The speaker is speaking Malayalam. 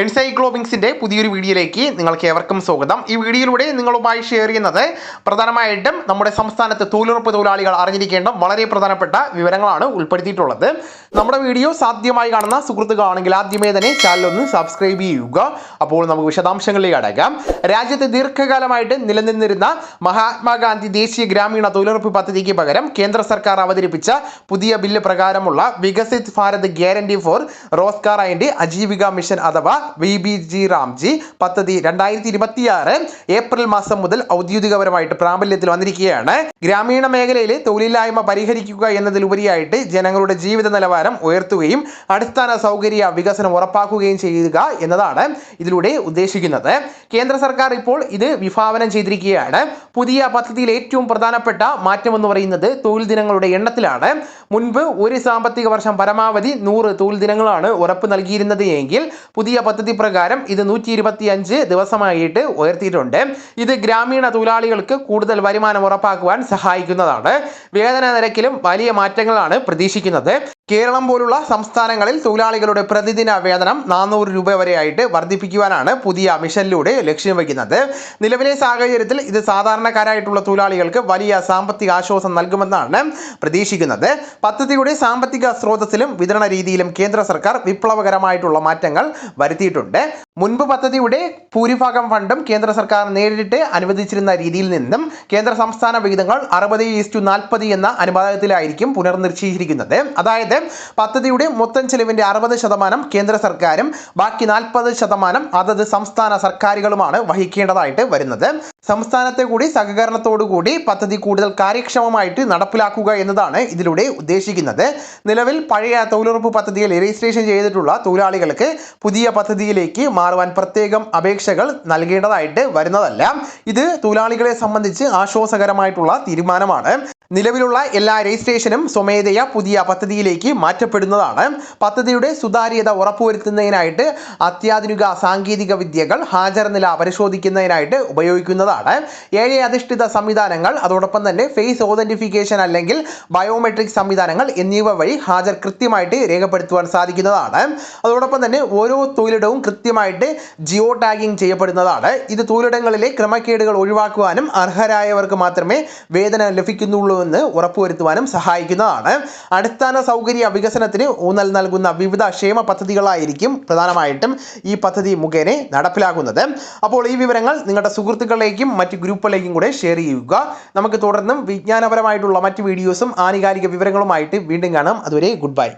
എൻസൈക്ലോബിങ്സിന്റെ പുതിയൊരു വീഡിയോയിലേക്ക് നിങ്ങൾക്ക് ഏവർക്കും സ്വാഗതം. ഈ വീഡിയോയിലൂടെ നിങ്ങളുമായി ഷെയർ ചെയ്യുന്നത് പ്രധാനമായിട്ടും നമ്മുടെ സംസ്ഥാനത്ത് തൊഴിലുറപ്പ് തൊഴിലാളികൾ അറിഞ്ഞിരിക്കേണ്ട വളരെ പ്രധാനപ്പെട്ട വിവരങ്ങളാണ് ഉൾപ്പെടുത്തിയിട്ടുള്ളത്. നമ്മുടെ വീഡിയോ സാധ്യമായി കാണുന്ന സുഹൃത്തുക്കളാണെങ്കിൽ ആദ്യമേ തന്നെ ചാനൽ ഒന്ന് സബ്സ്ക്രൈബ് ചെയ്യുക. അപ്പോൾ നമുക്ക് വിശദാംശങ്ങളിലേക്ക് അടക്കാം. രാജ്യത്ത് ദീർഘകാലമായിട്ട് നിലനിന്നിരുന്ന മഹാത്മാഗാന്ധി ദേശീയ ഗ്രാമീണ തൊഴിലുറപ്പ് പദ്ധതിക്ക് പകരം കേന്ദ്ര സർക്കാർ അവതരിപ്പിച്ച പുതിയ ബില്ല് പ്രകാരമുള്ള Viksit Bharat guarantee four Rozgar and Ajeevika mission അഥവാ VBG റാംജി പദ്ധതി 2026 ഏപ്രിൽ മാസം മുതൽ ഔദ്യോഗികപരമായിട്ട് പ്രാബല്യത്തിൽ വന്നിരിക്കുകയാണ്. ഗ്രാമീണ മേഖലയിലെ തൊഴിലില്ലായ്മ പരിഹരിക്കുക എന്നതിലുപരിയായിട്ട് ജനങ്ങളുടെ ജീവിത നിലവാരം ഉയർത്തുകയും അടിസ്ഥാന സൗകര്യ വികസനം ഉറപ്പാക്കുകയും ചെയ്യുക എന്നതാണ് ഇതിലൂടെ ഉദ്ദേശിക്കുന്നത്. കേന്ദ്ര സർക്കാർ ഇപ്പോൾ ഇത് വിഭാവനം ചെയ്തിരിക്കുകയാണ്. പുതിയ പദ്ധതിയിൽ ഏറ്റവും പ്രധാനപ്പെട്ട മാറ്റം എന്ന് പറയുന്നത് തൊഴിൽ ദിനങ്ങളുടെ എണ്ണത്തിലാണ്. മുൻപ് ഒരു സാമ്പത്തിക വർഷം പരമാവധി 100 തൊഴിൽ ദിനങ്ങളാണ് ഉറപ്പ് നൽകിയിരുന്നത് എങ്കിൽ പുതിയ പദ്ധതി പ്രകാരം ഇത് 125 ദിവസമായിട്ട് ഉയർത്തിയിട്ടുണ്ട്. ഇത് ഗ്രാമീണ തൊഴിലാളികൾക്ക് കൂടുതൽ വരുമാനം ഉറപ്പാക്കുവാൻ സഹായിക്കുന്നതാണ്. വേതന നിരക്കിലും വലിയ മാറ്റങ്ങളാണ് പ്രതീക്ഷിക്കുന്നത്. കേരളം പോലുള്ള സംസ്ഥാനങ്ങളിൽ തൊഴിലാളികളുടെ പ്രതിദിന വേതനം 400 രൂപ വരെയായിട്ട് വർദ്ധിപ്പിക്കുവാനാണ് പുതിയ മിഷനിലൂടെ ലക്ഷ്യം വയ്ക്കുന്നത്. നിലവിലെ സാഹചര്യത്തിൽ ഇത് സാധാരണക്കാരായിട്ടുള്ള തൊഴിലാളികൾക്ക് വലിയ സാമ്പത്തിക ആശ്വാസം നൽകുമെന്നാണ് പ്രതീക്ഷിക്കുന്നത്. പദ്ധതിയുടെ സാമ്പത്തിക സ്രോതസ്സിലും വിതരണ രീതിയിലും കേന്ദ്ര സർക്കാർ വിപ്ലവകരമായിട്ടുള്ള മാറ്റങ്ങൾ വരുത്തിയിട്ടുണ്ട്. മുൻപ് പദ്ധതിയുടെ ഭൂരിഭാഗം ഫണ്ടും കേന്ദ്ര സർക്കാർ നേരിട്ട് അനുവദിച്ചിരുന്ന രീതിയിൽ നിന്നും കേന്ദ്ര സംസ്ഥാന വിഹിതങ്ങൾ 60:40 എന്ന അനുപാതത്തിലായിരിക്കും പുനർനിശ്ചയിച്ചിരിക്കുന്നത്. അതായത് പദ്ധതിയുടെ മൊത്തം ചെലവിന്റെ 60% കേന്ദ്ര സർക്കാരും ബാക്കി 40% അതത് സംസ്ഥാന സർക്കാരുകളുമാണ് വഹിക്കേണ്ടതായിട്ട് വരുന്നത്. സംസ്ഥാനത്തെ കൂടി സഹകരണത്തോടു കൂടി പദ്ധതി കൂടുതൽ കാര്യക്ഷമമായിട്ട് നടപ്പിലാക്കുക എന്നതാണ് ഇതിലൂടെ ഉദ്ദേശിക്കുന്നത്. നിലവിൽ പഴയ തൊഴിലുറപ്പ് പദ്ധതിയിൽ രജിസ്ട്രേഷൻ ചെയ്തിട്ടുള്ള തൊഴിലാളികൾക്ക് പുതിയ പദ്ധതിയിലേക്ക് മാറുവാൻ പ്രത്യേകം അപേക്ഷകൾ നൽകേണ്ടതായിട്ട് വരുന്നതല്ല. ഇത് തൊഴിലാളികളെ സംബന്ധിച്ച് ആശ്വാസകരമായിട്ടുള്ള തീരുമാനമാണ്. നിലവിലുള്ള എല്ലാ രജിസ്ട്രേഷനും സ്വമേധയാ പുതിയ പദ്ധതിയിലേക്ക് മാറ്റപ്പെടുന്നതാണ്. പദ്ധതിയുടെ സുതാര്യത ഉറപ്പുവരുത്തുന്നതിനായിട്ട് അത്യാധുനിക സാങ്കേതിക വിദ്യകൾ ഹാജർ നില പരിശോധിക്കുന്നതിനായിട്ട് ഉപയോഗിക്കുന്നതാണ്. AI അധിഷ്ഠിത സംവിധാനങ്ങൾ, അതോടൊപ്പം തന്നെ ഫേസ് ഓതന്റിഫിക്കേഷൻ അല്ലെങ്കിൽ ബയോമെട്രിക് സംവിധാനങ്ങൾ എന്നിവ വഴി ഹാജർ കൃത്യമായിട്ട് രേഖപ്പെടുത്തുവാൻ സാധിക്കുന്നതാണ്. അതോടൊപ്പം തന്നെ ഓരോ തൊഴിലിടവും കൃത്യമായിട്ട് ജിയോ ടാഗിംഗ് ചെയ്യപ്പെടുന്നതാണ്. ഇത് തൊഴിലിടങ്ങളിലെ ക്രമക്കേടുകൾ ഒഴിവാക്കുവാനും അർഹരായവർക്ക് മാത്രമേ വേതനം ലഭിക്കുന്നുള്ളൂ എന്ന് ഉറപ്പുവരുത്തുവാനും സഹായിക്കുന്നതാണ്. അടിസ്ഥാന സൗകര്യ വികസനത്തിന് ഊന്നൽ നൽകുന്ന വിവിധ ക്ഷേമ പദ്ധതികളായിരിക്കും പ്രധാനമായിട്ടും ഈ പദ്ധതി മുഖേന നടപ്പിലാക്കുന്നത്. അപ്പോൾ ഈ വിവരങ്ങൾ നിങ്ങളുടെ സുഹൃത്തുക്കളിലേക്കും മറ്റ് ഗ്രൂപ്പുകളിലേക്കും കൂടെ ഷെയർ ചെയ്യുക. നമുക്ക് തുടർന്നും വിജ്ഞാനപരമായിട്ടുള്ള മറ്റ് വീഡിയോസും ആനുകാലിക വിവരങ്ങളുമായിട്ട് വീണ്ടും കാണാം. അതുവരെ ഗുഡ് ബൈ.